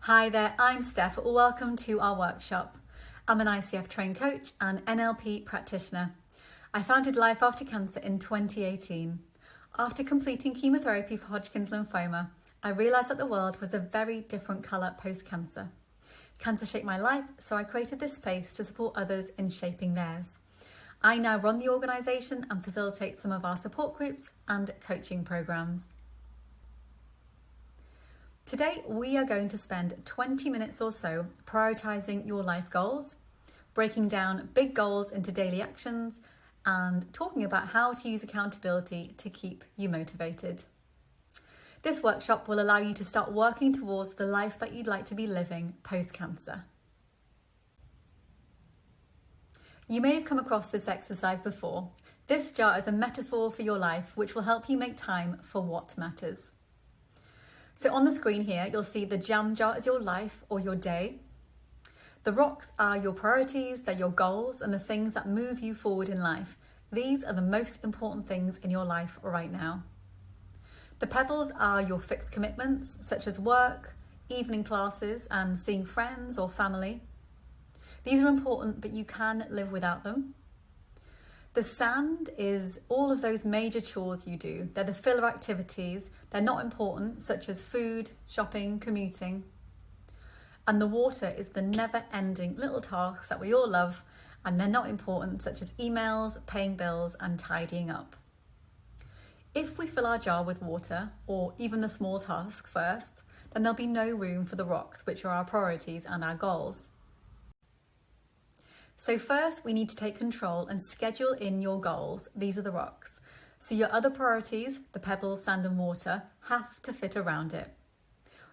Hi there, I'm Steph. Welcome to our workshop. I'm an ICF trained coach and NLP practitioner. I founded Life After Cancer in 2018. After completing chemotherapy for Hodgkin's lymphoma, I realised that the world was a very different colour post-cancer. Cancer shaped my life, so I created this space to support others in shaping theirs. I now run the organisation and facilitate some of our support groups and coaching programmes. Today, we are going to spend 20 minutes or so prioritising your life goals, breaking down big goals into daily actions, and talking about how to use accountability to keep you motivated. This workshop will allow you to start working towards the life that you'd like to be living post-cancer. You may have come across this exercise before. This jar is a metaphor for your life, which will help you make time for what matters. So on the screen here, you'll see the jam jar is your life or your day. The rocks are your priorities, they're your goals and the things that move you forward in life. These are the most important things in your life right now. The pebbles are your fixed commitments, such as work, evening classes, and seeing friends or family. These are important, but you can live without them. The sand is all of those major chores you do. They're the filler activities. They're not important, such as food, shopping, commuting. And the water is the never-ending little tasks that we all love, and they're not important, such as emails, paying bills, and tidying up. If we fill our jar with water, or even the small tasks first, then there'll be no room for the rocks, which are our priorities and our goals. So first, we need to take control and schedule in your goals. These are the rocks. So your other priorities, the pebbles, sand and water, have to fit around it.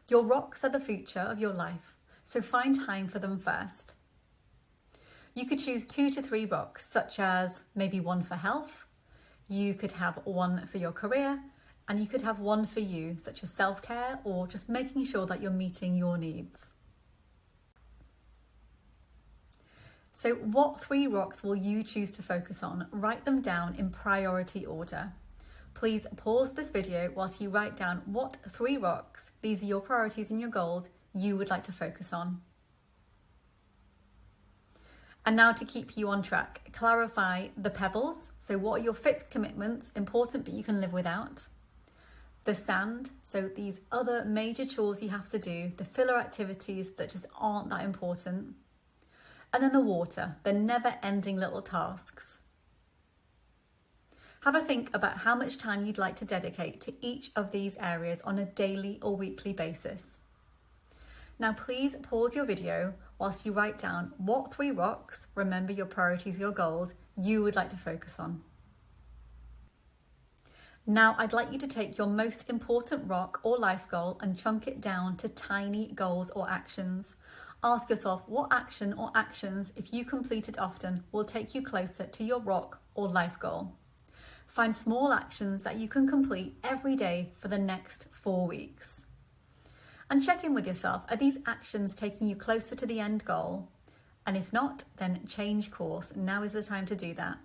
Your rocks are the future of your life, so find time for them first. You could choose 2 to 3 rocks, such as maybe one for health. You could have one for your career, and you could have one for you, such as self-care or just making sure that you're meeting your needs. So what 3 rocks will you choose to focus on? Write them down in priority order. Please pause this video whilst you write down what 3 rocks, these are your priorities and your goals, you would like to focus on. And now to keep you on track, clarify the pebbles. So what are your fixed commitments, important but you can live without? The sand, so these other major chores you have to do, the filler activities that just aren't that important. And then the water, the never-ending little tasks. Have a think about how much time you'd like to dedicate to each of these areas on a daily or weekly basis. Now please pause your video whilst you write down what 3 rocks, remember your priorities, your goals, you would like to focus on. Now I'd like you to take your most important rock or life goal and chunk it down to tiny goals or actions. Ask yourself what action or actions, if you complete it often, will take you closer to your rock or life goal. Find small actions that you can complete every day for the next 4 weeks. And check in with yourself, are these actions taking you closer to the end goal? And if not, then change course. Now is the time to do that.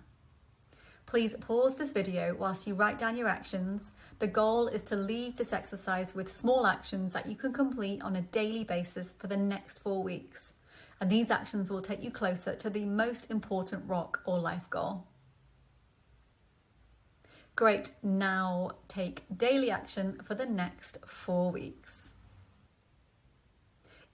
Please pause this video whilst you write down your actions. The goal is to leave this exercise with small actions that you can complete on a daily basis for the next 4 weeks. And these actions will take you closer to the most important rock or life goal. Great, now take daily action for the next 4 weeks.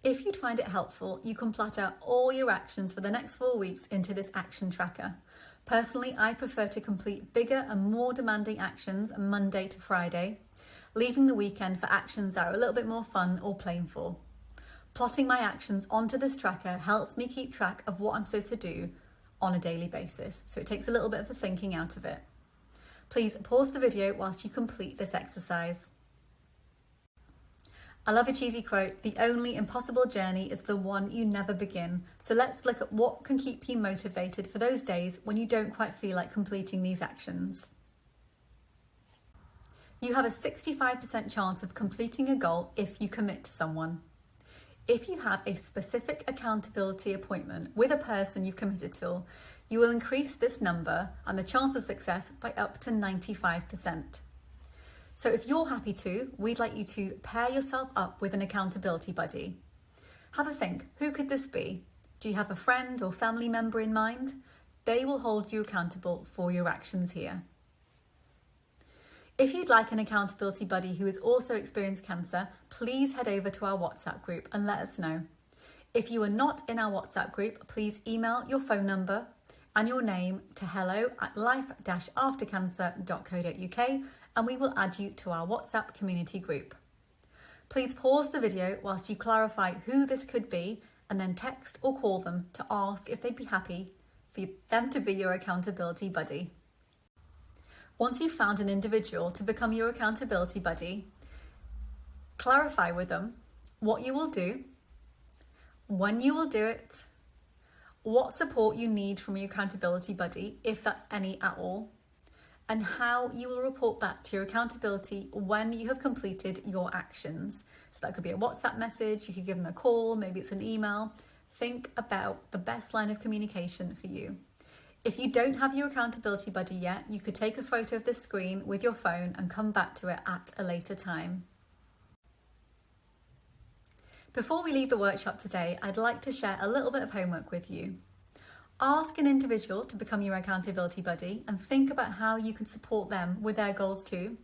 If you'd find it helpful, you can plot out all your actions for the next 4 weeks into this action tracker. Personally, I prefer to complete bigger and more demanding actions Monday to Friday, leaving the weekend for actions that are a little bit more fun or playful. Plotting my actions onto this tracker helps me keep track of what I'm supposed to do on a daily basis, so it takes a little bit of the thinking out of it. Please pause the video whilst you complete this exercise. I love a cheesy quote, the only impossible journey is the one you never begin. So let's look at what can keep you motivated for those days when you don't quite feel like completing these actions. You have a 65% chance of completing a goal if you commit to someone. If you have a specific accountability appointment with a person you've committed to, you will increase this number and the chance of success by up to 95%. So if you're happy to, we'd like you to pair yourself up with an accountability buddy. Have a think, who could this be? Do you have a friend or family member in mind? They will hold you accountable for your actions here. If you'd like an accountability buddy who has also experienced cancer, please head over to our WhatsApp group and let us know. If you are not in our WhatsApp group, please email your phone number and your name to hello@life-aftercancer.co.uk and we will add you to our WhatsApp community group. Please pause the video whilst you clarify who this could be and then text or call them to ask if they'd be happy for them to be your accountability buddy. Once you've found an individual to become your accountability buddy, clarify with them what you will do, when you will do it, what support you need from your accountability buddy, if that's any at all, and how you will report back to your accountability when you have completed your actions. So that could be a WhatsApp message, you could give them a call, maybe it's an email. Think about the best line of communication for you. If you don't have your accountability buddy yet, you could take a photo of this screen with your phone and come back to it at a later time. Before we leave the workshop today, I'd like to share a little bit of homework with you. Ask an individual to become your accountability buddy and think about how you can support them with their goals too.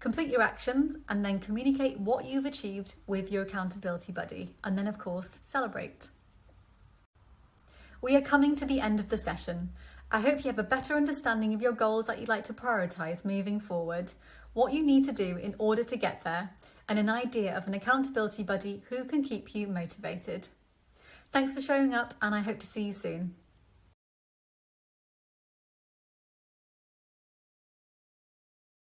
Complete your actions and then communicate what you've achieved with your accountability buddy, and then of course, celebrate. We are coming to the end of the session. I hope you have a better understanding of your goals that you'd like to prioritise moving forward, what you need to do in order to get there, and an idea of an accountability buddy who can keep you motivated. Thanks for showing up, and I hope to see you soon.